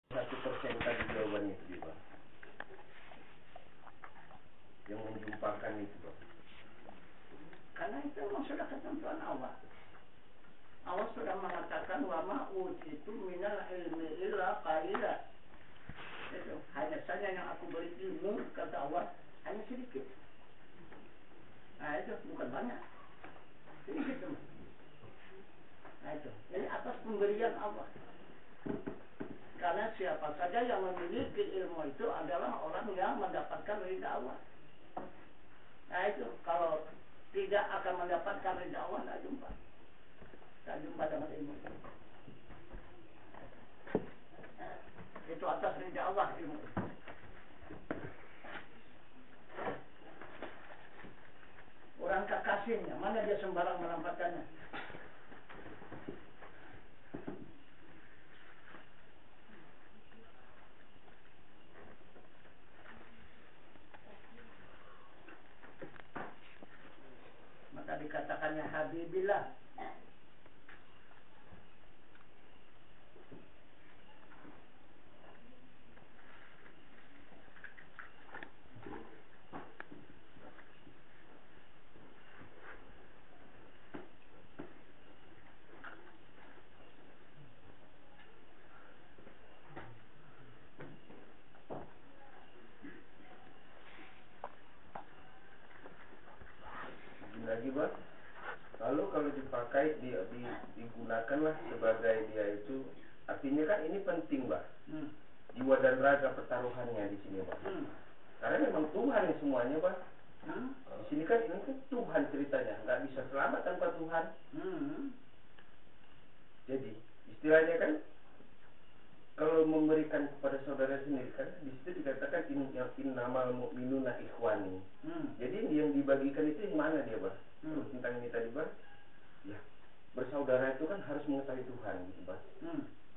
1% tadi jawabannya itu Pak. Yang menjumpakan itu Pak. Karena itu memang sudah ketentuan Allah. Allah sudah mengatakan wa ma utitu minal ilmi illa qalila. Itu hanya saja yang aku beri ilmu, kata Allah, hanya sedikit. Nah itu bukan banyak, sedikit teman. Nah itu, ini atas pemberian Allah. Karena siapa saja yang memiliki ilmu itu adalah orang yang mendapatkan ridha Allah. Nah itu, kalau tidak akan mendapatkan ridha Allah, tak jumpa dengan ilmu itu. Itu atas ridha Allah ilmu itu. Orang kekasihnya, mana dia sembarang menampakkannya. Maka dikatakannya Habibillah. Lagi Pak. Lalu kalau dipakai digunakanlah sebagai dia itu, artinya kan ini penting Pak. Jiwa dan raga pertaruhannya di sini Pak. Karena memang Tuhan yang semuanya Pak. Di sini kan ini kan Tuhan ceritanya, nggak bisa selamat tanpa Tuhan. Jadi istilahnya kan kalau memberikan kepada saudara sendiri kan di situ dikatakan innamal mu'minuna ikhwani. Jadi yang dibagikan itu yang mana dia Pak? Tentang ini tadi Pak, ya bersaudara itu kan harus mengetahui Tuhan gitu Pak.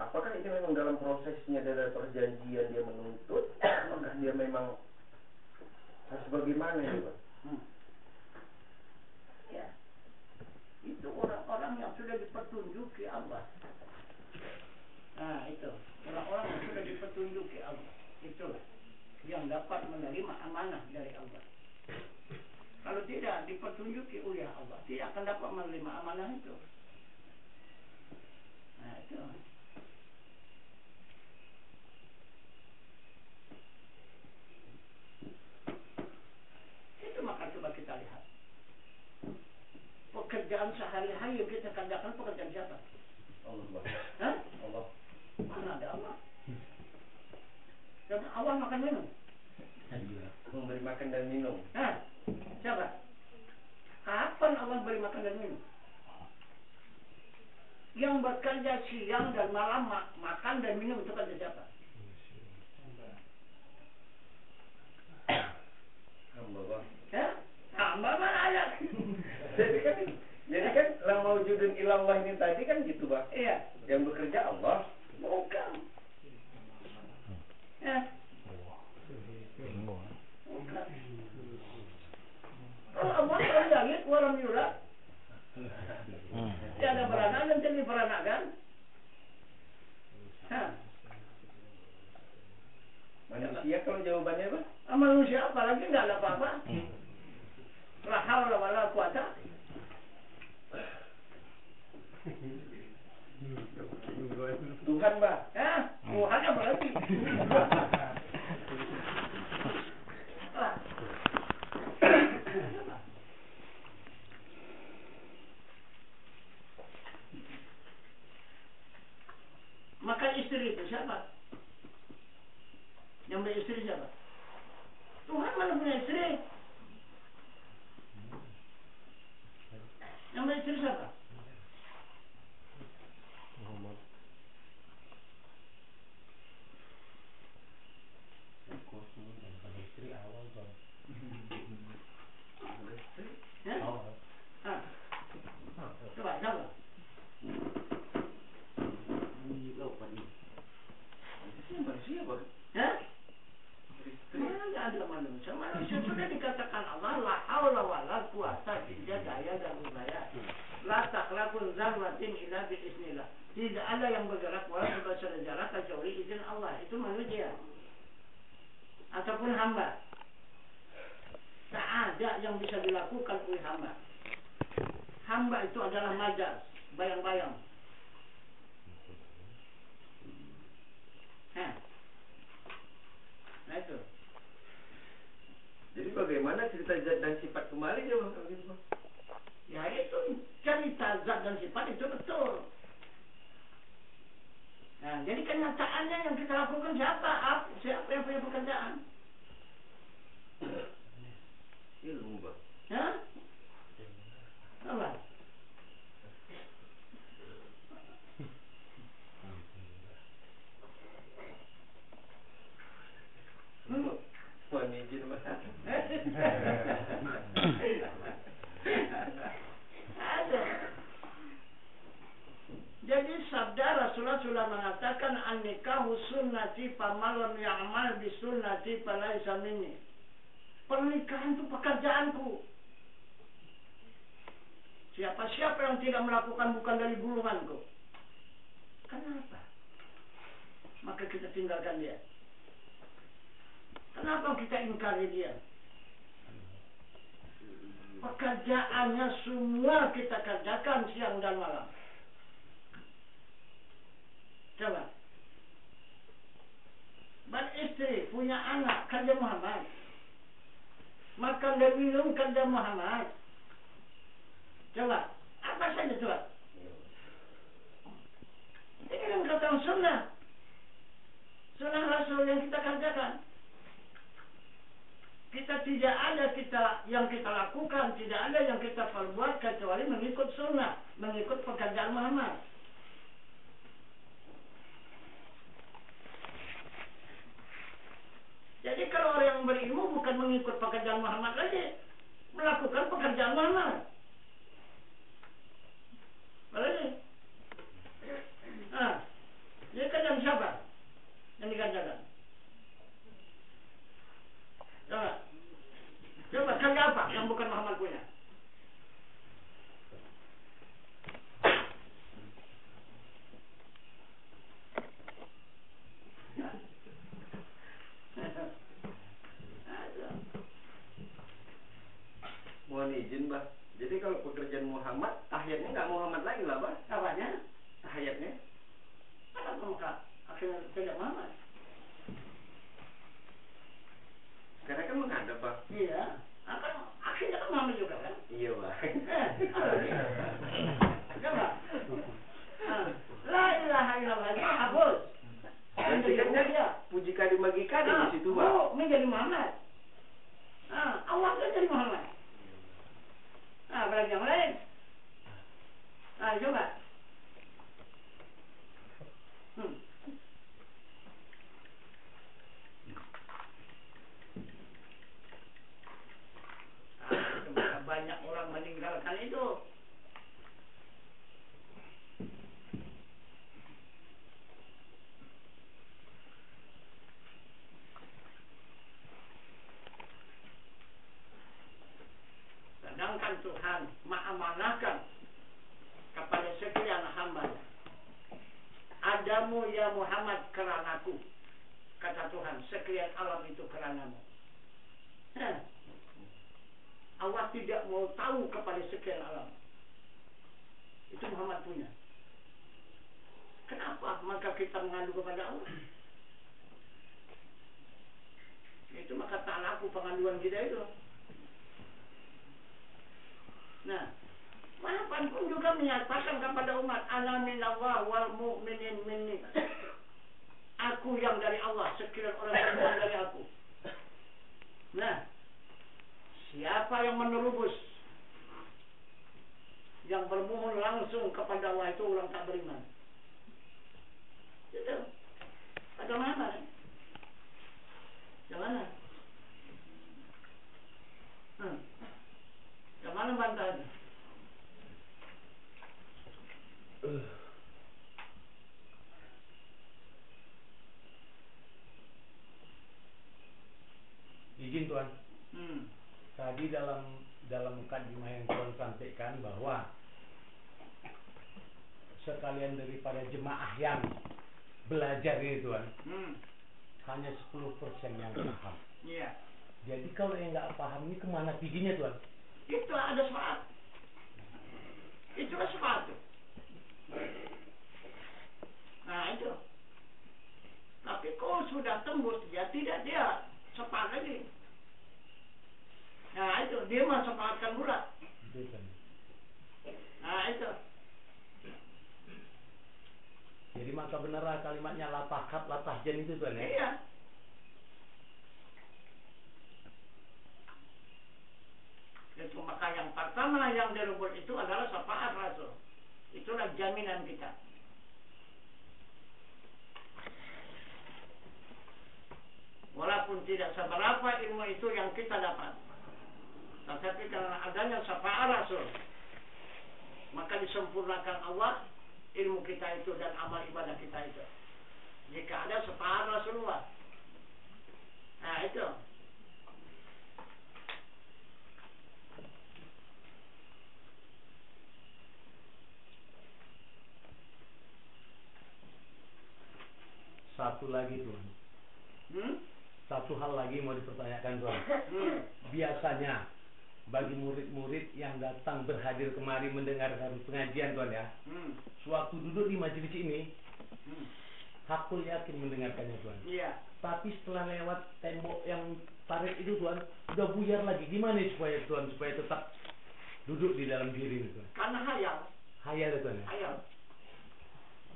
Apakah ini memang dalam prosesnya dari perjanjian dia menuntut? Apakah dia memang harus bagaimana ya Pak? Ya, itu orang-orang yang sudah dipetunjuki Allah. Nah itu, orang-orang yang sudah dipetunjuki Allah, itulah yang dapat menerima amanah dari Allah. Kalau tidak dipetunjuki oleh Allah, tidak akan dapat menerima amanah itu. Nah itu. Itu maka coba kita lihat. Pekerjaan sehari-hari yang kita kerjakan pekerjaan siapa? Allah. Hah? Allah. Mana ada Allah? Siapa Allah makan minum? Memberi makan dan minum. Hah? Siapa? Kapan Allah beri makan dan minum? Yang bekerja siang dan malam makan dan minum itu kerja siapa? Hamba Pak. Ya? Hamba mana ada? Jadi kan la maujudun ilallah ini tadi kan gitu Pak. Iya. Yang bekerja Allah. Bukan. Ya. Bukan. Kalau Allah kalau langit walam yulad. Tiada beranak dan tidak diperanakan. Hah. Manusia kalau jawabannya Pak? Manusia apalagi tidak ada apa-apa. La haula wala quwata. Tuhan Pak. Ya, Tuhan apa lagi? Maka istri itu siapa? Yang beristri siapa? Tuhan mana punya istri? Yang beristri siapa? Coba siapa? harakatihim illa biiznillah. Tidak ada yang bergerak walau sebesar jarak kecuali izin Allah. Itu manusia ataupun hamba. Tak ada yang bisa dilakukan oleh hamba. Hamba itu adalah majaz, bayang-bayang. Nah itu. Jadi bagaimana cerita zat dan sifat kembali ya Bang? Ya itu cerita zat dan sifat itu betul. Nah, jadi kenyataannya yang kita lakukan siapa? Siapa yang punya pekerjaan? Ilmu Bang. Hah? Apa? Mohon izin Mas. Ada. Jadi sabda Rasulullah sudah mengatakan an-nikahu sunnati faman lam ya'mal bi sunnati falaysa minni. Pernikahan itu pekerjaanku. Siapa-siapa yang tidak melakukan bukan dari gulunganku. Kenapa? Maka kita tinggalkan dia. Kenapa kita ingkari dia? Pekerjaannya semua kita kerjakan siang dan malam. Coba. Beristri, punya anak, kerja Muhammad. Makan dan minum, kerja Muhammad. Coba, apa saja coba? Ini kan kata sunnah. Sunnah Rasul yang kita kerjakan. Kita tidak ada yang kita lakukan, tidak ada yang kita perbuat kecuali mengikut sunnah, mengikut pekerjaan Muhammad. Jadi kalau orang yang berilmu bukan mengikut pekerjaan Muhammad lagi, melakukan pekerjaan Muhammad. Boleh? Nah, dia kerjaan siapa yang dikerjakan? Coba kerja apa yang bukan Muhammad punya? Mohon izin Bah. Jadi kalau pekerjaan Muhammad, tahiyatnya nggak Muhammad lagi lah Bah. Apanya? Tahiyatnya? Kenapa muka? Akhirnya tidak Muhammad. Karena kan menghadap Bah. Iya. Akan akhirnya kan Muhammad juga kan? Iya Bah. Coba. La ilaha illallah itu hapus. Berarti kan dia puji kadi magikan di situ Bah. Oh, menjadi Muhammad. Allah kan jadi Muhammad. Berarti yang lain. Coba. Banyak orang meninggalkan itu. Sedangkan Tuhan mengamanahkan kepada sekian hamba. Adamu ya Muhammad keranaku. Kata Tuhan, sekian alam itu keranamu. Allah tidak mau tahu kepada sekian alam. Itu Muhammad punya. Kenapa? Maka kita mengadu kepada Allah. Itu maka tak laku pengaduan kita itu. Nah, manapun pun juga menyatakan kepada umat, ana minallah wal mu'minin minni. Aku yang dari Allah, sekian orang beriman dari aku. Nah, siapa yang menerubus, yang bermohon langsung kepada Allah itu orang tak beriman. Itu. Ada mana? Yang mana? Yang mana bantahannya? Izin Tuan. Tadi dalam mukadimah yang Tuan sampaikan bahwa sekalian daripada jemaah yang belajar ini Tuan, hanya 10% yang paham. Iya. Jadi kalau yang nggak paham ini kemana giginya Tuan? Itu ada syafaat. Itulah syafaat itu. Nah itu. Tapi kalau sudah tembus dia tidak dia syafaat lagi. Nah itu dia mau syafaatkan pula. Nah itu. Jadi maka benar kalimatnya la takhaf la tahzan itu Tuan ya? Iya. Itu maka yang pertama yang dirubut itu adalah syafaat Rasul. Itulah jaminan kita. Walaupun tidak seberapa ilmu itu yang kita dapat, tetapi karena adanya syafaat Rasul, maka disempurnakan Allah ilmu kita itu dan amal ibadah kita itu. Jika ada syafaat Rasulullah. Nah itu. Satu lagi Tuan. Satu hal lagi mau dipertanyakan Tuan. Biasanya bagi murid-murid yang datang berhadir kemari mendengarkan pengajian Tuan ya, sewaktu duduk di majelis ini, hakul yakin mendengarkannya Tuan. Iya. Tapi setelah lewat tembok yang tarik itu Tuan, udah buyar lagi. Gimana supaya Tuan supaya tetap duduk di dalam diri Tuan? Karena hayal. Hayal Tuan ya. Hayal.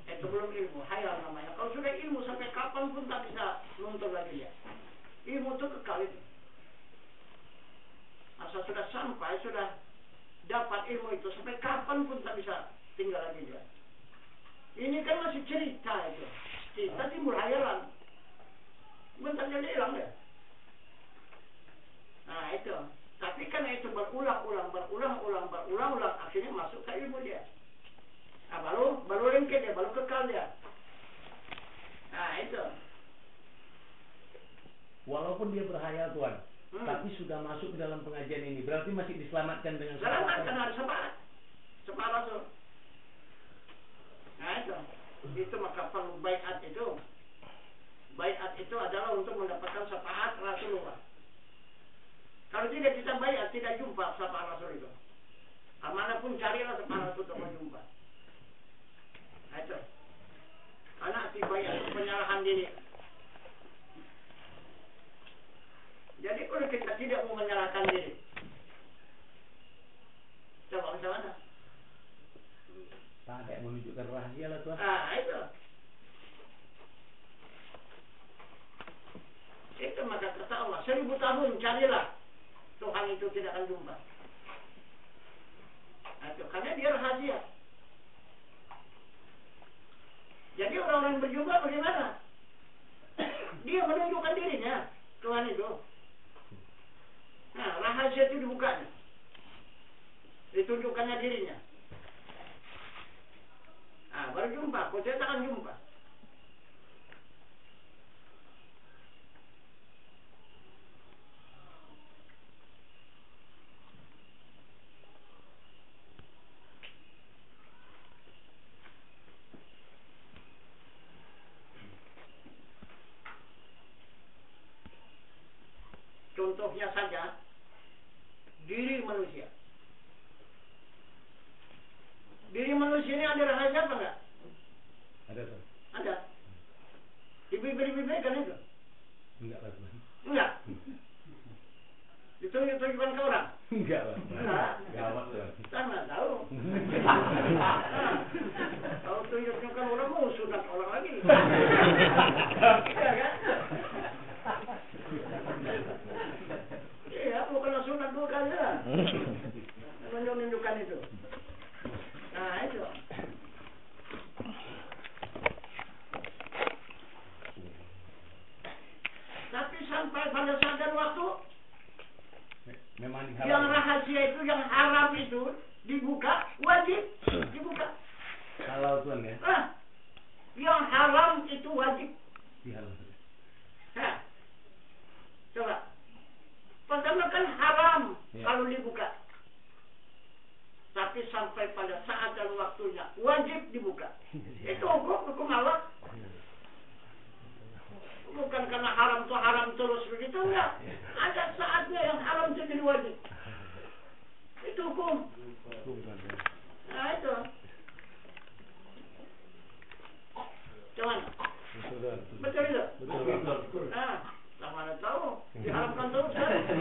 Itu belum ilmu, hayal namanya. Kalau sudah ilmu sampai kapan pun tak bisa luntur lagi ya. Ilmu itu kekal itu. Asal sudah sampai, sudah dapat ilmu itu sampai kapan pun tak bisa tinggal lagi dia. Ini kan masih cerita itu. Kita timbul hayalan. Bentar jadi hilang ya. Nah itu. Tapi karena itu berulang-ulang, akhirnya masuk ke ilmu dia. Nah, baru lengket dia, baru kekal dia. Nah itu. Walaupun dia berhayal Tuan, tapi sudah masuk ke dalam pengajian ini, berarti masih diselamatkan dengan selamatkan ada syafaat. Syafaat Rasul. Nah itu. Itu maka perlu baiat itu. Baiat itu adalah untuk mendapatkan syafaat Rasulullah. Kalau tidak kita baiat, tidak jumpa syafaat Rasul itu. Kemanapun carilah syafaat Rasul untuk berjumpa. Nah itu. Karena arti baiat itu penyerahan diri. Jadi kalau kita tidak mau menyerahkan diri, coba macam mana? Tak ada yang menunjukkan rahasia lah Tuan. Ah itu. Itu maka kata Allah, 1000 tahun carilah Tuhan itu tidak akan jumpa. Nah, itu karena dia rahasia. Jadi orang-orang berjumpa bagaimana? Dia menunjukkan dirinya Tuhan itu. Nah, rahasia itu dibukanya. Ditunjukkannya dirinya. Nah, baru jumpa. Kau tidak akan jumpa. Contohnya saja, diri manusia. Diri manusia ini ada rahasia apa enggak? Ada Tuan. Ada. Di bibir-bibir kan itu? Enggak lah Tuan. Enggak. Ditunjuk-tunjukkan ke orang? Enggak lah. Enggak. Gawat Tuan. Sana tahu. Kalau tunjuk-tunjukkan orang mau sunat orang lagi. Iya kan? Iya, bukan sunat 2 kali lah. Menunjukkan itu. Nah itu. Tapi sampai pada saat dan waktu memang yang rahasia itu, yang haram itu dibuka, wajib dibuka. Halal Tuan ya. Yang haram itu wajib dihalal. Nah, coba. Pertama kan haram ya. Kalau dibuka. Tapi sampai pada saat dan waktunya wajib dibuka.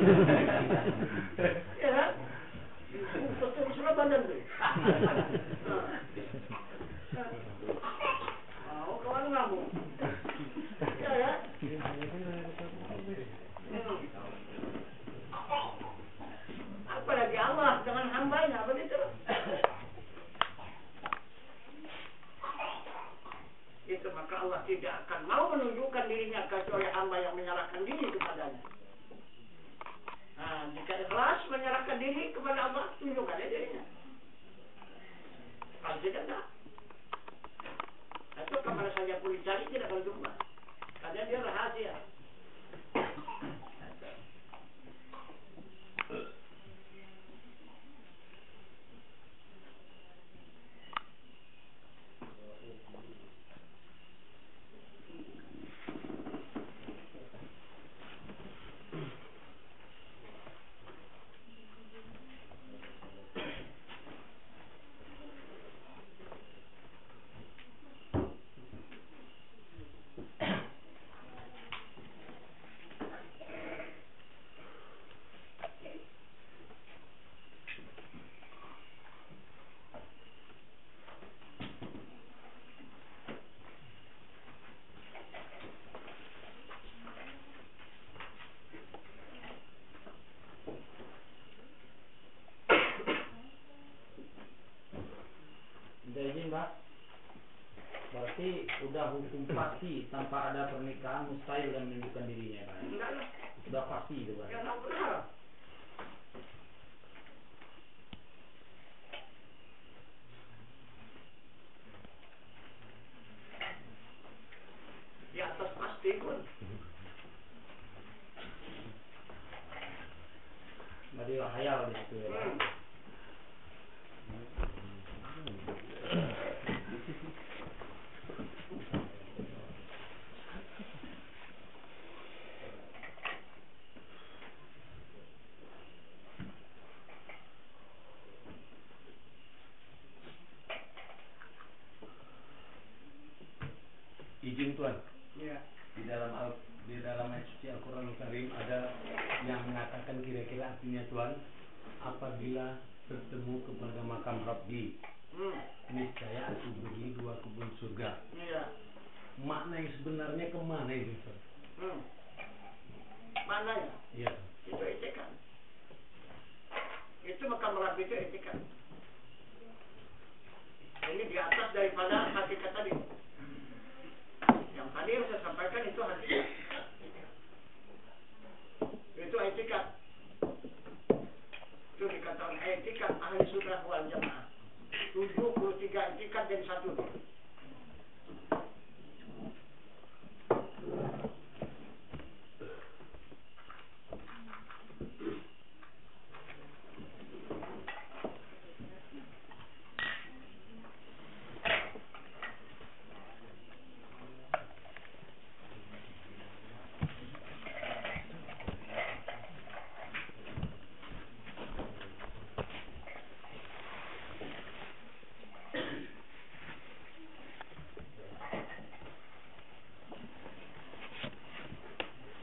Ya kan? Betul sudah badan tuh. Mau kawan ngabung. Ya kan? Apalagi Allah dengan hambanya begitu. Itu maka Allah tidak akan mau menunjukkan dirinya kecuali hamba yang menyerahkan diri kepadanya. Nah, jika ikhlas menyerahkan diri kepada Allah, tunjukkan dirinya. Kalau tidak, enggak. Itu kemana saja pun dicari tidak akan jumpa. Karena dia rahasia. Jadi Mbak, berarti udah hukum pasti tanpa ada pernikahan mustahil dan menunjukkan dirinya Pak. Enggak lah. Udah pasti itu Pak. Ya enggak benar. Di atas pasti pun. Berarti hayal di situ ya Pak. Izin Tuan. Ya. Di dalam ayat suci Al-Qur'anul Karim ada yang mengatakan kira-kira artinya Tuan, apabila bertemu kepada makam Rabbi, niscaya aku beri 2 kebun surga. Iya. Makna yang sebenarnya kemana itu Tuan? Maknanya? Iya. Itu etikan. Itu makam Rabbi itu etikan. Ini di atas daripada hakikat tadi. Yang tadi yang saya sampaikan itu hakikat. Itu etikat. Itu dikatakan etikat ahli sunnah wal jamaah. 73 etikat dan 1.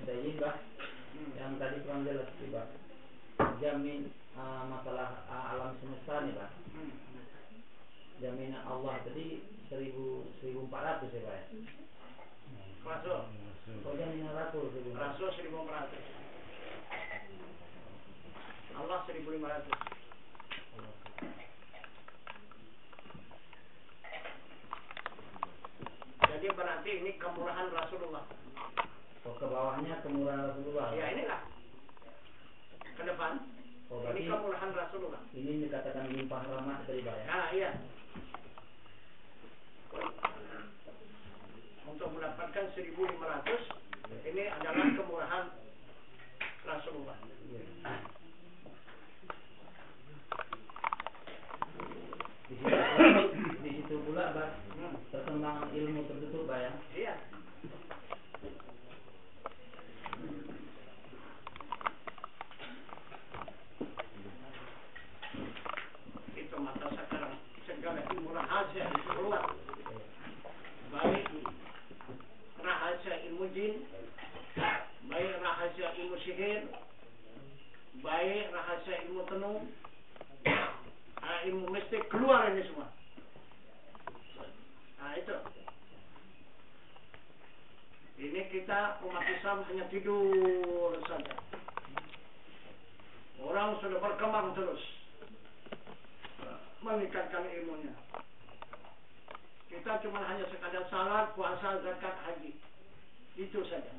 Jadi Mbak, yang tadi kurang jelas sih Mbak. Jamin masalah alam semesta nih Pak. Jaminan Allah tadi 1400 ya Pak ya? Rasul. Oh jaminan Rasul 1400. Rasul 1400. Allah 1500. Jadi berarti ini kemurahan Rasulullah. Oh ke bawahnya kemurahan Rasulullah. Ya inilah. Ke depan. Oh, Ini kemurahan Rasulullah. Ini dikatakan limpah rahmat dari Pak ya? Nah iya. Untuk mendapatkan 1500 ini adalah kemurahan Rasulullah. Di situ pula Pak perkembangan ilmu tertutup Pak ya? Iya. Itu mata sekarang segala ilmu rahasia itu keluar. Baik rahasia ilmu jin, baik rahasia ilmu sihir, tenung, ilmu mistik, keluar ini semua. Nah itu. Ini kita umat Islam hanya tidur saja. Orang sudah berkembang terus meningkatkan ilmunya. Kita cuma hanya sekadar salat, puasa, zakat, haji. Itu saja.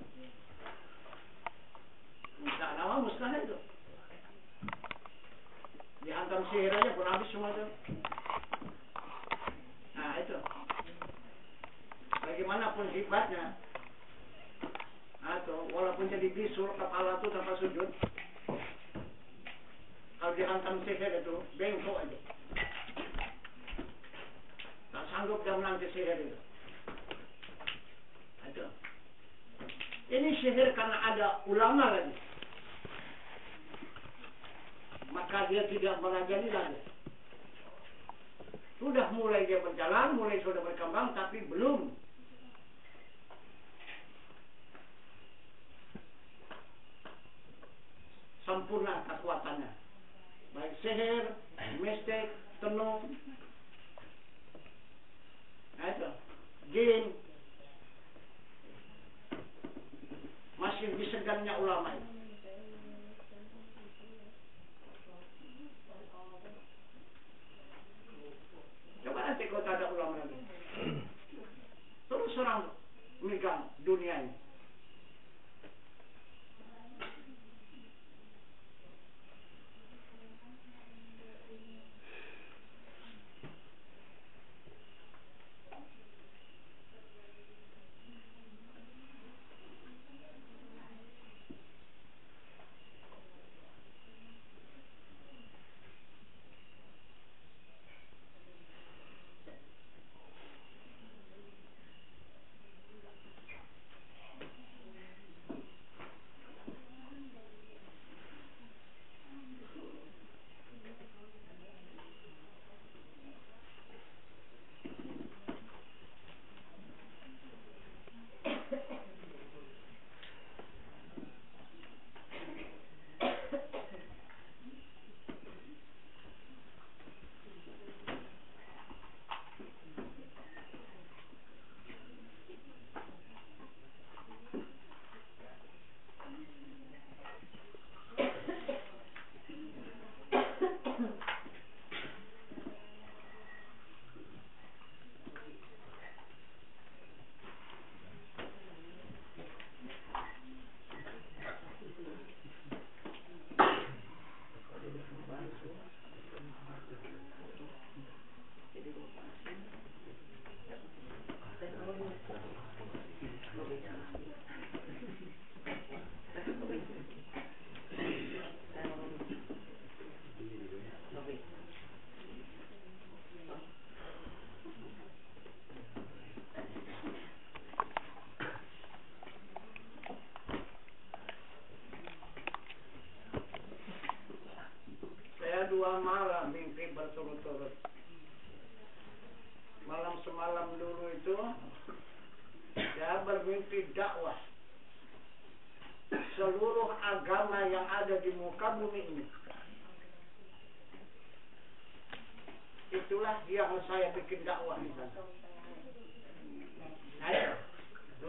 Minta nama mustahil itu. Dihantam sihir aja pun habis semua itu. Nah itu. Bagaimanapun hebatnya, atau walaupun jadi bisul kepala itu tanpa sujud, kalau dihantam sihir itu bengkok aja. Tak sanggup dia menangkis sihir itu. Itu. Ini sihir karena ada ulama lagi, maka dia tidak merajani lagi. Sudah mulai dia berjalan, mulai sudah berkembang, tapi belum sempurna kekuatannya. Baik sihir, mistik, tenung, itu, jin, masih disegannya ulama itu. Coba nanti kalau tak ada ulama lagi, terus orang megang dunia ini. Dua malam mimpi berturut-turut. Malam semalam dulu itu saya bermimpi dakwah seluruh agama yang ada di muka bumi ini. Itulah yang saya bikin dakwah di sana.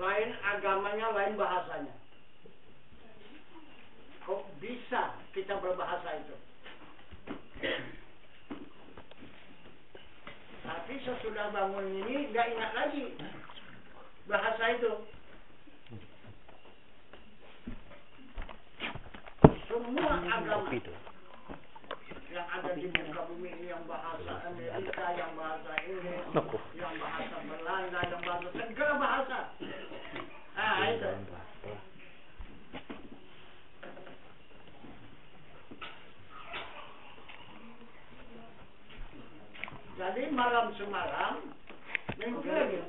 Lain agamanya, lain bahasanya. Kok bisa kita berbahasa itu? Tapi sesudah bangun ini nggak ingat lagi bahasa itu. Semua agama yang ada di muka bumi ini, yang bahasa Amerika, yang bahasa Inggris, yang bahasa Belanda, yang bahasa segala bahasa. Ah itu. Jadi malam semalam mimpi lagi.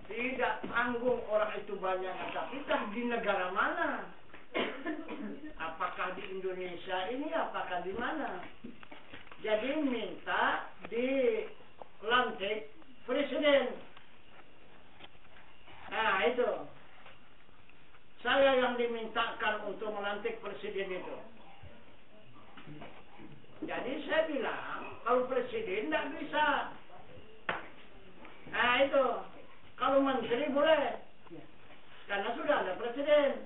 Tidak tanggung orang itu banyak, tapi di negara mana? Apakah di Indonesia ini, apakah di mana? Jadi minta dilantik presiden. Nah itu. Saya yang dimintakan untuk melantik presiden. presiden itu. Jadi saya bilang, kalau presiden tidak bisa. Nah itu, kalau menteri boleh. Karena sudah ada presiden.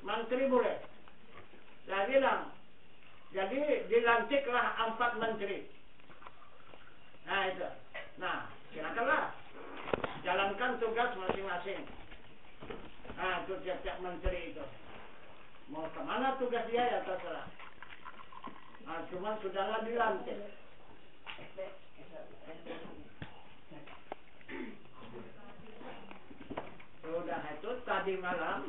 Menteri boleh. Saya bilang, jadi dilantiklah 4 menteri. Nah itu. Nah, silakanlah. Jalankan tugas masing-masing. Nah, itu tiap-tiap menteri itu. Mau kemana tugas dia ya terserah. Nah, cuma sudahlah dilantik. Sudah itu tadi malam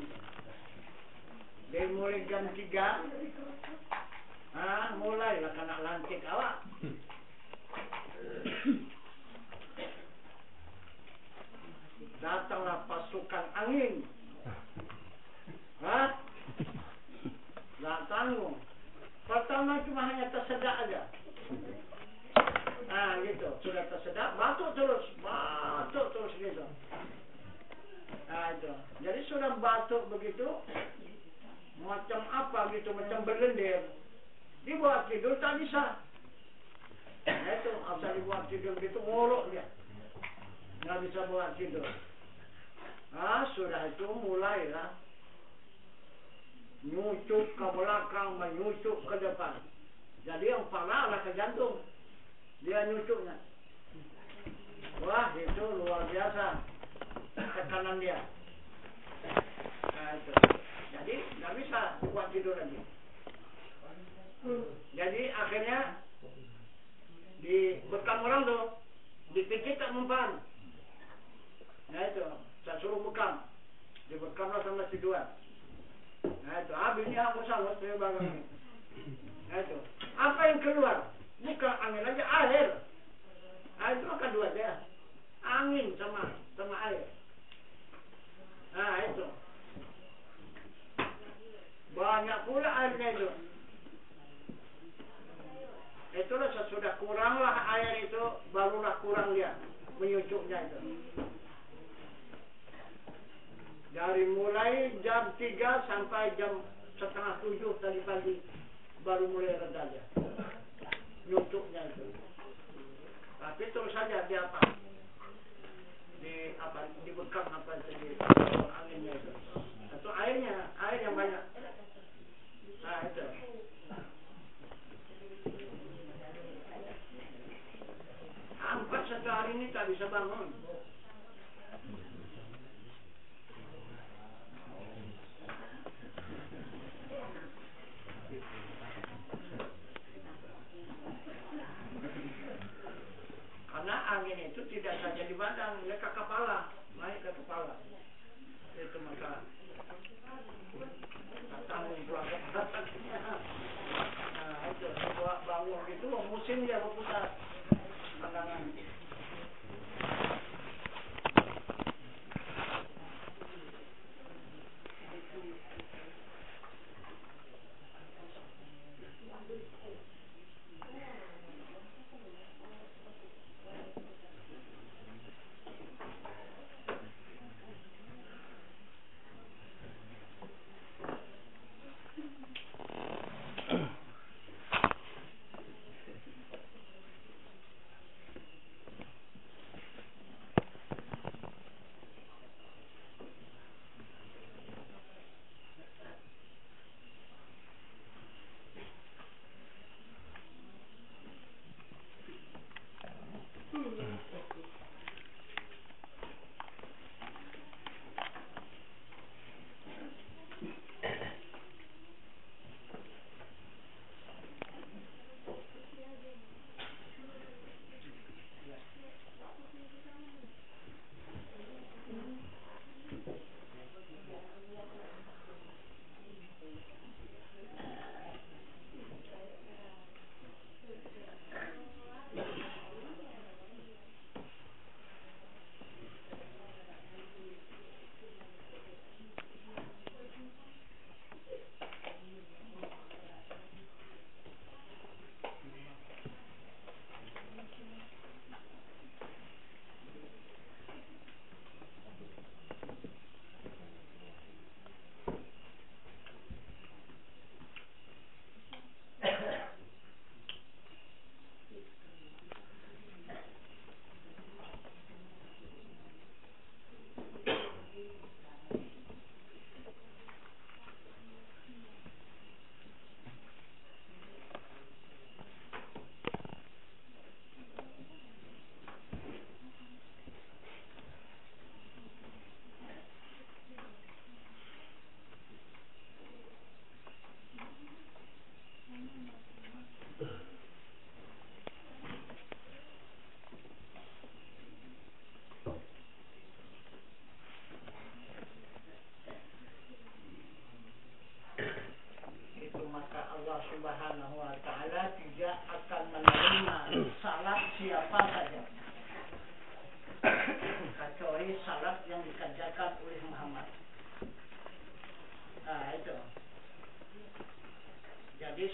dimulai jam 3. Mulailah kena lantik awak. Datanglah pasukan angin. Nggak tanggung. Pertama cuma hanya tersedak aja. Nah gitu, sudah tersedak, batuk terus gitu. Nah itu, jadi sudah batuk begitu, macam apa gitu, macam berlendir. Dibuat tidur tak bisa. Nah itu, asal dibuat tidur gitu, ngorok dia. Nggak bisa buat tidur. Nah sudah itu mulailah nyucuk ke belakang, menyucuk ke depan. Jadi yang parah adalah ke jantung. Dia nyucuknya. Wah itu luar biasa tekanan dia. Nah itu. Jadi nggak bisa buat tidur lagi. Jadi akhirnya dibekam orang tuh, dipijit tak mempan. Nah itu, saya suruh bekam. Dibekamlah sama si Juan. Nah itu, habisnya aku sangat saya bangun ini. Nah itu, apa yang keluar? Bukan angin aja, air. Nah itu akan dua aja. Angin sama air. Nah itu. Banyak pula airnya itu. Itulah sesudah kuranglah air itu, barulah kurang dia menyucuknya itu. Dari mulai jam 3 sampai jam 6:30 tadi pagi baru mulai reda dia nyucuknya itu. Tapi terus saja dia dibekam itu di anginnya itu. Itu air yang banyak. Nah itu. Hampir satu hari ini tak bisa bangun. Karena angin itu tidak saja di badan, dia ke kepala, naik ke kepala. Itu masalah. Tanggung pula kepala. Nah itu, buat bangun gitu, musim dia berputar. Pandangan.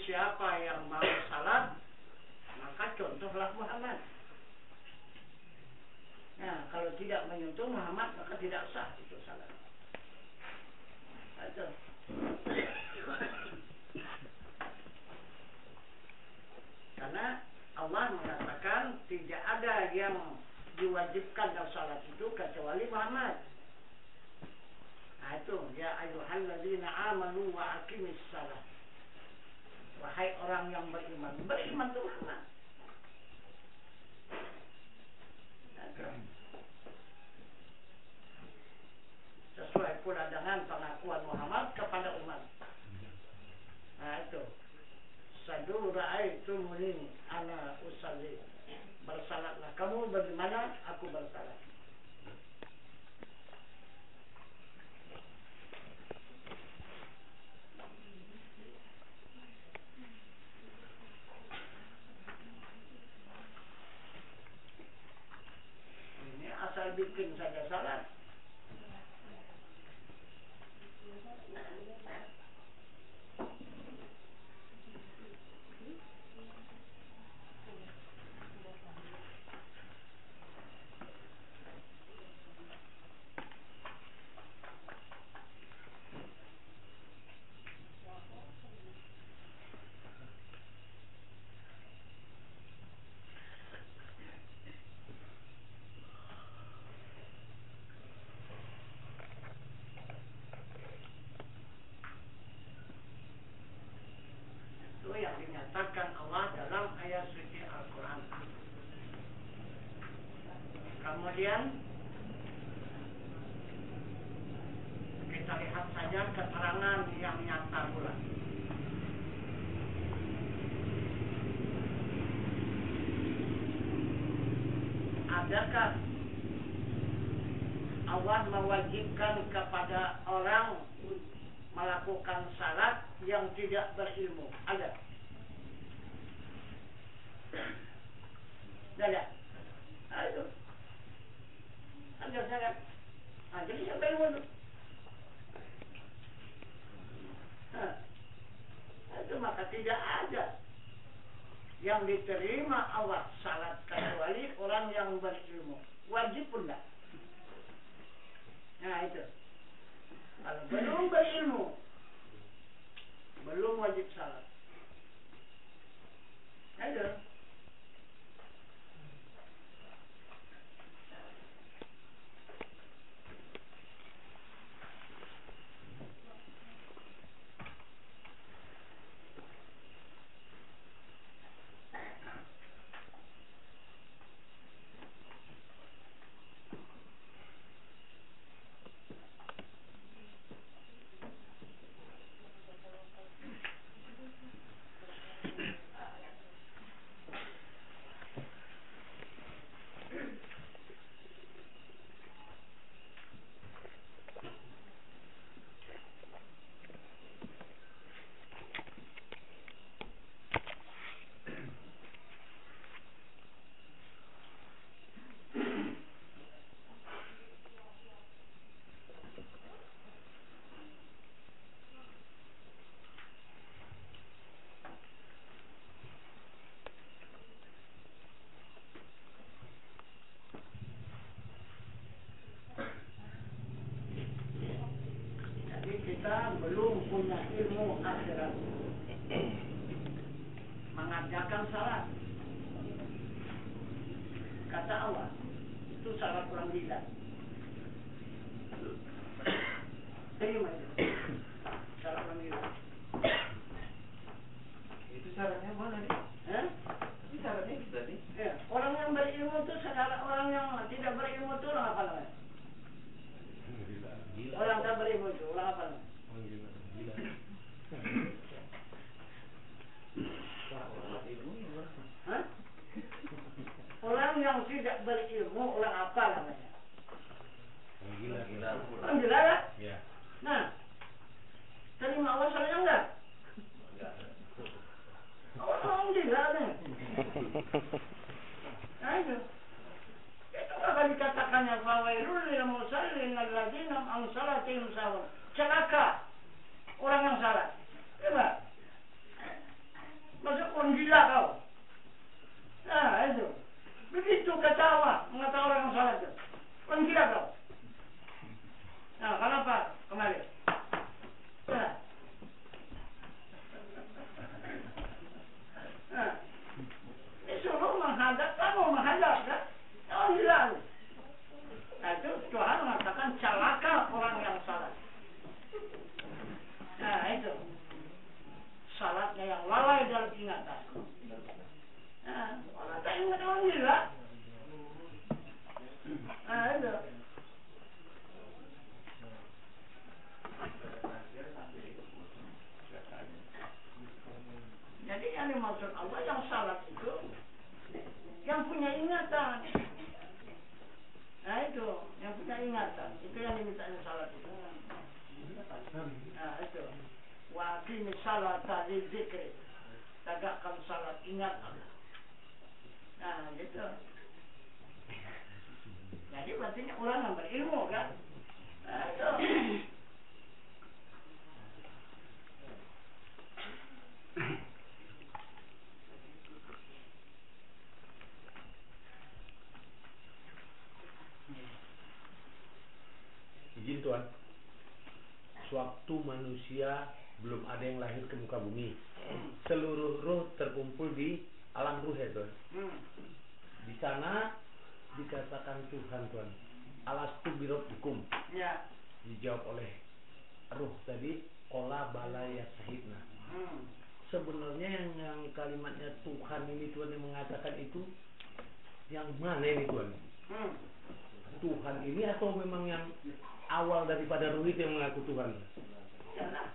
siapa yang mau salat, maka contohlah Muhammad. Nah, kalau tidak menyentuh Muhammad, maka tidak sah itu salat. Itu. Karena Allah mengatakan tidak ada yang diwajibkan dalam salat itu kecuali Muhammad. Nah itu, ya ayyuhalladzina amanu wa aqimis salat. Wahai orang yang beriman, beriman itu Muhammad. Sesuai pula dengan pengakuan Muhammad kepada umat. Nah itu, sadu ra'aitumuni ana usalli. Bersalatlah kamu bagaimana aku bersalat. Ini asal bikin saja salat. Yang dinyatakan Allah dalam ayat suci Al-Quran. Kemudian kita lihat saja keterangan yang nyata pula. Adakah Allah mewajibkan kepada orang melakukan salat yang tidak berilmu? Ada? Ada? Itu. Ada salat. Nah, jadi siapa yang wudhu? Nah, itu maka tidak ada yang diterima Allah salat kecuali orang yang berilmu. Wajib pun enggak. Nah itu. Kalau belum berilmu, belum wajib salat. Ada. Kita belum punya ilmu akhirat mengajarkan salat. Kata Allah, itu salat orang gila. Terima itu. Salat orang gila. Itu syaratnya mana nih? Itu syaratnya kita nih. Ya, orang yang berilmu itu saudara, orang yang tidak berilmu itu orang apa namanya? Gila. Orang tak berilmu itu orang apa namanya? Gila. Hah? Orang yang tidak berilmu orang apa namanya? Gila. Orang gila kan? Ya. Nah, terima Allah salatnya enggak? Orang gila nih. Nah itu. Itu akan dikatakannya fawailul lil musallin alladzina an salatihim sahun. Celaka orang yang salat. Coba. Masuk orang gila kau. Nah, itu. Begitu kata Allah, mengatakan orang yang salah itu. Orang gila kau. Nah, kenapa kemarin? Nah. Nah. Disuruh menghadap, kamu menghadap kan? Orang gila. Nah, itu Tuhan mengatakan celaka orang yang salah. Nah, itu. Salatnya yang lalai dalam ingatan. Nah, orang tak ingat orang gila. Nah, itu. Jadi yang dimaksud Allah yang salat itu yang punya ingatan. Nah, itu yang punya ingatan. Itu yang diminta salat itu. Nah, itu. Wa aqimi sholata lidzikri. Tegakkan salat, ingat Allah. Nah, gitu. Jadi berarti orang yang berilmu kan. Nah, itu. Izin Tuhan. Sewaktu manusia belum ada yang lahir ke muka bumi, seluruh roh terkumpul di alam ruh ya Tuhan. Di sana dikatakan Tuhan, alastu birabbikum. Ya. Dijawab oleh ruh tadi, qala bala ya syahidna. Sebenarnya yang kalimatnya Tuhan ini Tuhan yang mengatakan itu yang mana ini Tuhan? Tuhan ini atau memang yang awal daripada ruh itu yang mengaku Tuhan? Yalah.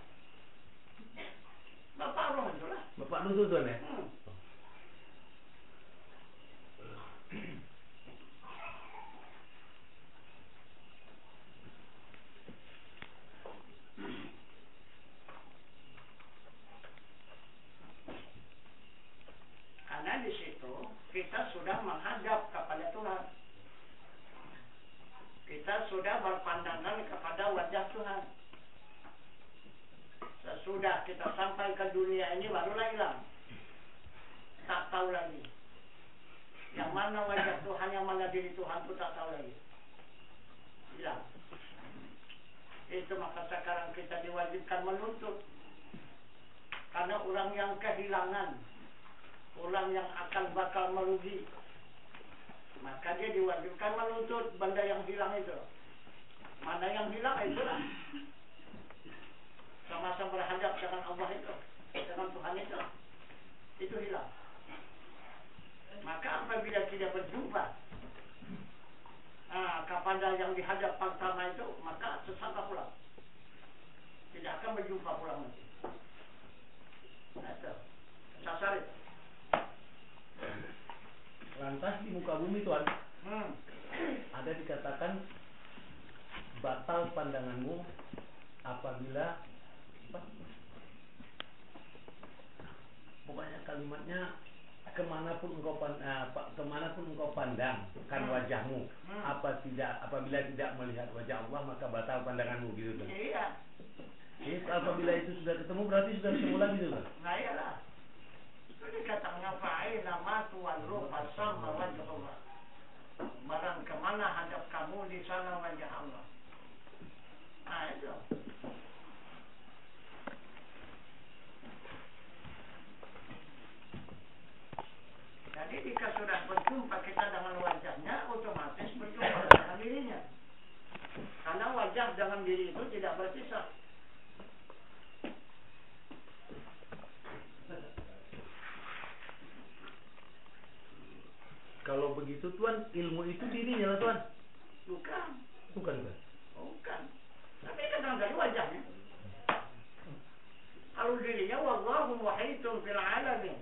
Bapak roh itu lah. Bapak roh itu Tuhan ya? Karena di situ kita sudah menghadap kepada Tuhan. Kita sudah berpandangan kepada wajah Tuhan. Sesudah kita sampai ke dunia ini barulah hilang. Tak tahu lagi. Yang mana wajah Tuhan, yang mana diri Tuhan itu tak tahu lagi. Hilang. Itu maka sekarang kita diwajibkan menuntut. Karena orang yang kehilangan, orang yang akan bakal merugi, maka dia diwajibkan menuntut benda yang hilang itu. Mana yang hilang itulah. Sama-sama berhadap dengan Allah itu, dengan Tuhan itu hilang. Maka apabila tidak berjumpa kepada yang dihadap pertama itu, maka sesatlah pulang. Tidak akan berjumpa pulang nanti. Itu sasar itu. Lantas di muka bumi Tuhan, ada dikatakan batal pandanganmu apabila pokoknya kalimatnya kemanapun engkau pandang kan wajahmu, apabila tidak melihat wajah Allah maka batal pandanganmu gitu kan? Iya. Jadi apabila itu sudah ketemu berarti sudah semula gitu kan? Nah iyalah. Itu dikatakan fa'ai nama tuwallu fasam wajah Allah. Barang kemana hadap kamu di sana wajah Allah. Nah itu. Jadi jika sudah berjumpa kita dengan wajahnya, otomatis berjumpa dengan dirinya. Karena wajah dengan diri itu tidak berpisah. Kalau begitu Tuhan, ilmu itu dirinya lah Tuhan? Bukan. Bukan Tuhan? Bukan. Tapi kadang dari wajahnya. Kalau dirinya wallahu muhitun fil alamin.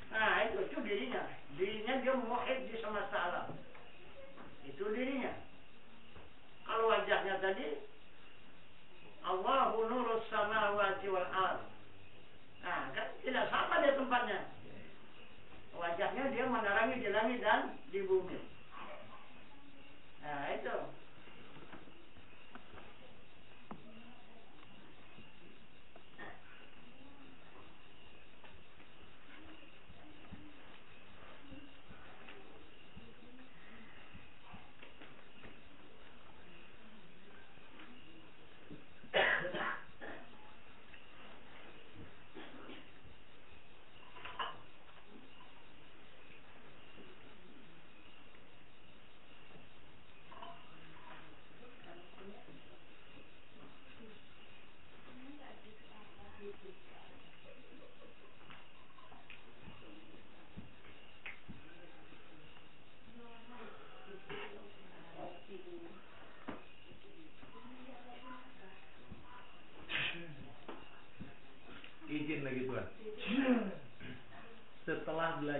Nah itu dirinya. Dirinya dia muhit di semesta alam. Itu dirinya. Kalau wajahnya tadi Allahu nurus samawati wal ardh. Nah kan tidak sama dia tempatnya. Wajahnya dia menerangi di langit dan di bumi. Nah itu.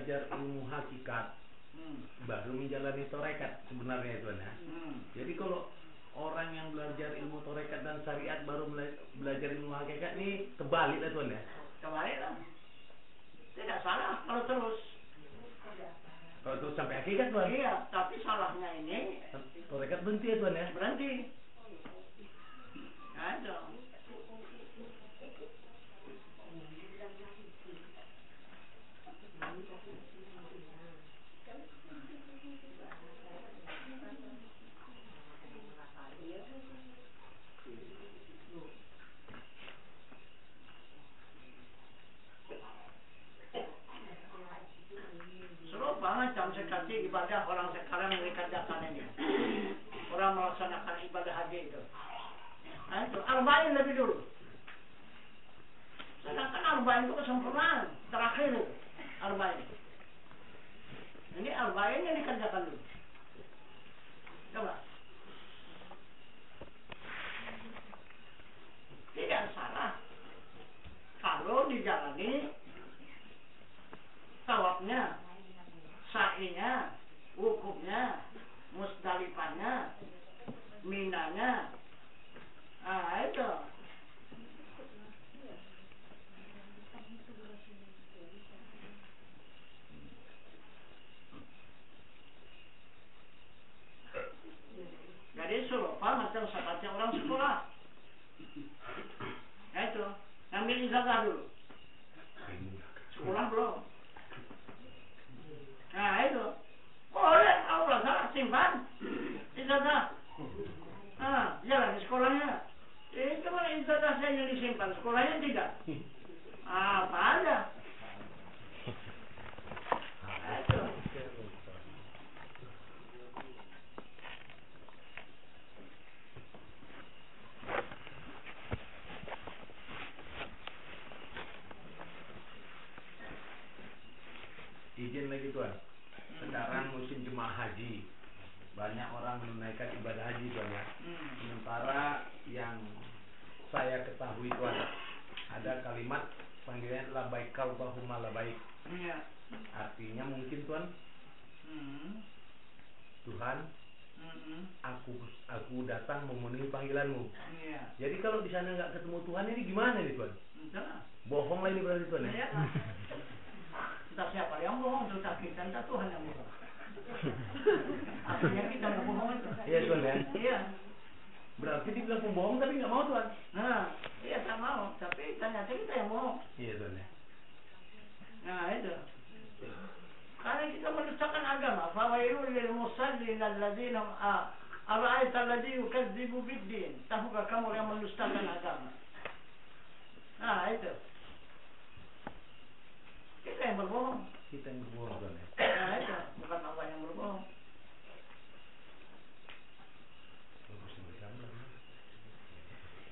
belajar ilmu hakikat, baru menjalani tarekat sebenarnya Tuan ya. Jadi kalau orang yang belajar ilmu tarekat dan syariat baru belajar ilmu hakikat ini kebalik lah Tuan ya. Kebalik lah. Tidak salah kalau terus. Kalau terus sampai hakikat Tuan. Iya, tapi salahnya ini tarekat berhenti ya Tuan ya. Berhenti. Ada. Macam seperti ibadah orang sekarang yang dikerjakan ini. Orang melaksanakan ibadah haji itu. Nah, itu arba'in lebih dulu. Sedangkan arba'in itu kesempurnaan terakhir itu. Arba'in. Ini arba'in yang dikerjakan dulu. Coba. Tidak salah. Kalau dijalani tawafnya, sa'inya, wukufnya, musdalifahnya, minanya, itu. Jadi serupa macam seperti orang sekolah. Itu, ambil ijazah dulu. Sekolah belum. Nah itu, boleh Allah salah simpan ijazah. Jalan di sekolahnya. Itu kan ijazah saya yang disimpan, sekolahnya tidak. Apa aja. Itu. Izin lagi Tuan. Sekarang musim jemaah haji, banyak orang menunaikan ibadah haji Tuan ya. Sementara yang saya ketahui Tuan, ada kalimat panggilannya labaik Allahumma labaik. Artinya mungkin Tuan, Tuhan, aku datang memenuhi panggilanmu. Jadi kalau di sana nggak ketemu Tuhan ini gimana nih Tuan? Bohong lah ini berarti Tuan ya. Entah siapa yang bohong, entah kita, entah Tuhan yang bohong. Artinya kita nggak bohong itu. Iya Tuan ya. Iya. Berarti dibilang pembohong tapi nggak mau Tuan. Nah, iya tak mau, tapi ternyata kita yang bohong. Iya Tuan ya. Nah itu. Karena kita mendustakan agama. Fawailul lil musallin alladzina ara'aita alladzi yukadzibu bid-din. Tahukah kamu yang mendustakan agama? Nah itu. Kita yang berbohong. Kita yang berbohong Tuan ya. Nah itu, bukan Allah yang berbohong.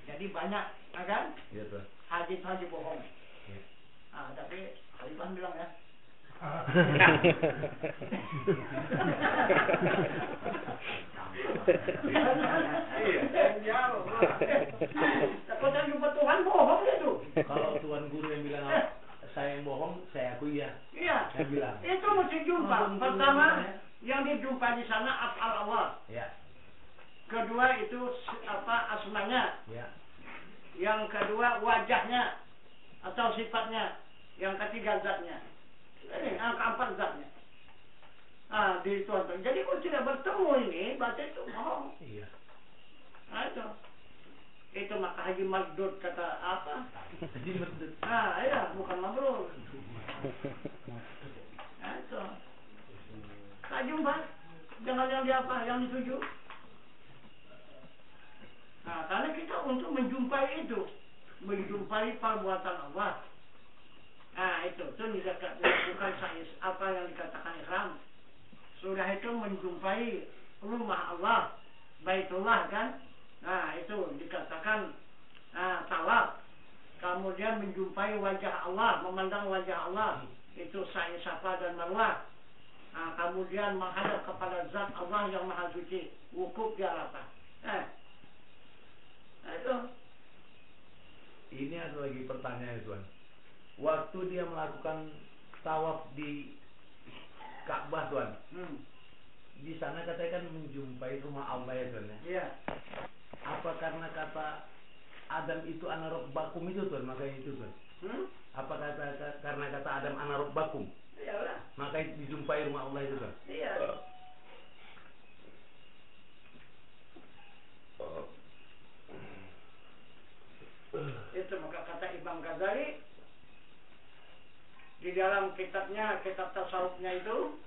Jadi banyak, kan? Iya Tuan. Haji bohong. Iya. Tapi Khalifah bilang ya. Takut jumpa Tuhan bohong itu. Kalau Tuhan guru yang bilang saya yang bohong, saya akui ya. Iya. Saya bilang. Itu mesti jumpa. Pertama, yang dijumpa di sana af'al Allah. Ya. Kedua itu asmanya. Ya. Yang kedua wajahnya atau sifatnya. Yang ketiga zatnya. Ini keempat zatnya. Di Tuhan. Jadi kalau tidak bertemu ini, berarti itu bohong. Iya. Nah itu. Itu maka Haji Mardud kata apa? Haji Mardud. Iya, bukan mabrur. Nah itu. Tak jumpa. Jangan yang diapa, yang dituju. Karena kita untuk menjumpai itu, menjumpai perbuatan Allah. Itu bukan sais apa yang dikatakan ihram. Sudah itu menjumpai rumah Allah, Baitullah kan? Itu dikatakan tawaf. Kemudian menjumpai wajah Allah, memandang wajah Allah, itu sa'i Safa dan Marwah. Kemudian menghadap kepada zat Allah yang maha suci, wukuf di Arafah. Itu. Ini ada lagi pertanyaan Tuan. Waktu dia melakukan tawaf di Ka'bah Tuan. Di sana katanya kan menjumpai rumah Allah ya Tuan ya. Iya. Apa karena kata Adam itu anarok bakum itu Tuan, makanya itu Tuan. Apa karena kata Adam anarok bakum? Iyalah. Maka dijumpai rumah Allah itu Tuan. Iya. Itu maka kata Imam Ghazali di dalam kitabnya, kitab tasawufnya itu,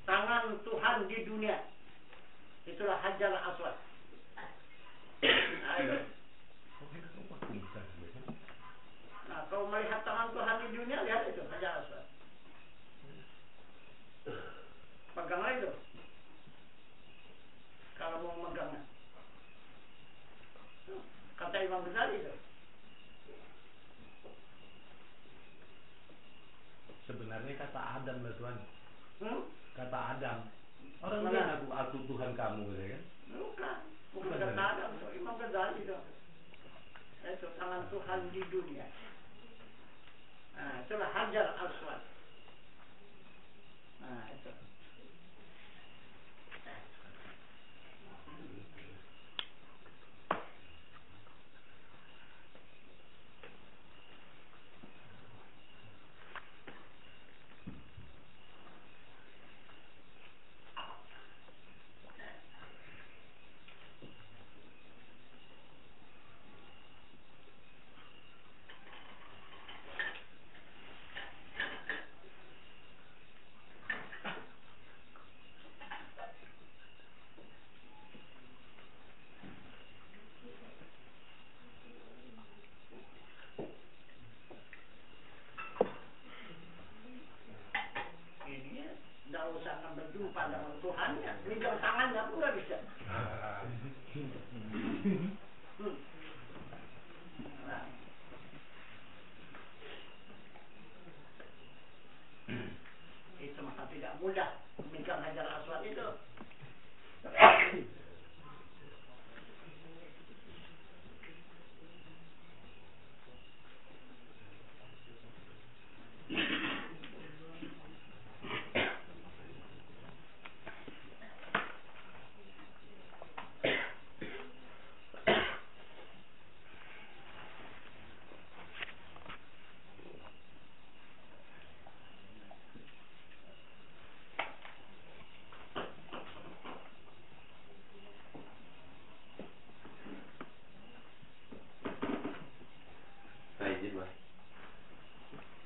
tangan Tuhan di dunia itulah Hajar Aswad. Nah, kalau melihat tangan Tuhan di dunia, lihat itu Hajar Aswad. Peganglah itu kalau mau megangnya. Kata Imam Ghazali itu. Sebenarnya kata Adam lah Tuhan. Kata Adam. Orang Mana? bilang aku Tuhan kamu ya kan? Bukan kata Adam, itu Imam Ghazali itu. Itu tangan Tuhan di dunia. Nah, itulah Hajar Aswad. Nah, itu. Tidak usah berjumpa dengan Tuhannya, megang tangannya pun nggak bisa. Nah. Itu maka tidak mudah megang Hajar Aswad itu.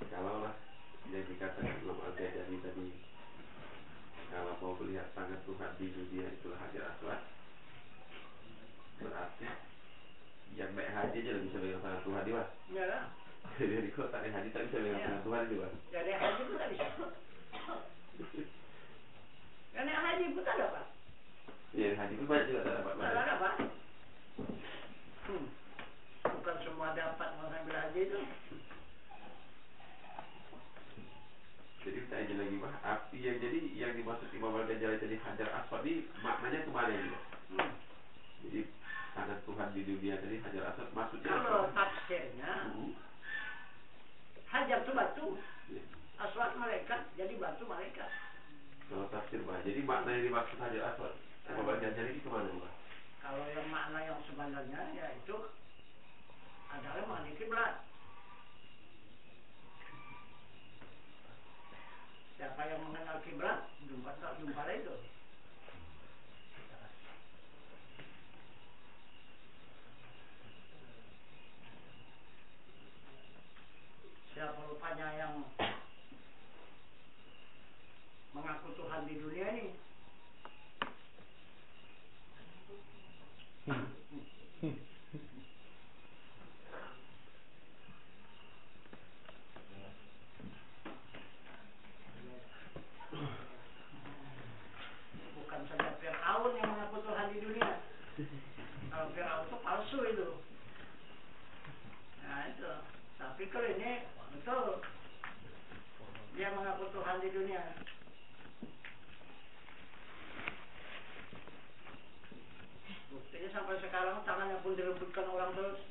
Kalau lah yang dikatakan Imam Al-Ghazali tadi, kalau mau melihat tangan Tuhan di dunia itulah Hajar Aswad, berarti yang naik haji aja bisa megang tangan Tuhan di Mas. Iya lah. Jadi kok naik haji tak bisa megang tangan Tuhan di Mas. Ya naik haji pun tak bisa. Ya naik haji pun tak dapat. Ya haji pun banyak juga tak dapat. Tak dapat. Bukan semua dapat mengambil haji itu. Jadi kita aja lagi Pak, api yang jadi yang dimaksud Imam Al-Ghazali tadi Hajar Aswad ini maknanya kemana ini Pak? Jadi tangan Tuhan di dunia tadi Hajar Aswad maksudnya kalau tafsirnya Hajar itu batu, Aswad malaikat, jadi batu malaikat. Kalau tafsir Pak, jadi makna yang dimaksud Hajar Aswad Imam Al-Ghazali ini kemana Pak? Kalau yang makna yang sebenarnya yaitu adalah makna kiblat. Siapa yang mengenal kiblat, jumpa itu. Siapa rupanya yang mengaku Tuhan di dunia ini? Bukan saja Fir'aun yang mengaku Tuhan di dunia. Kalau Fir'aun itu palsu itu. Nah itu. Tapi kalau ini betul, dia mengaku Tuhan di dunia. Buktinya sampai sekarang tangannya pun direbutkan orang terus.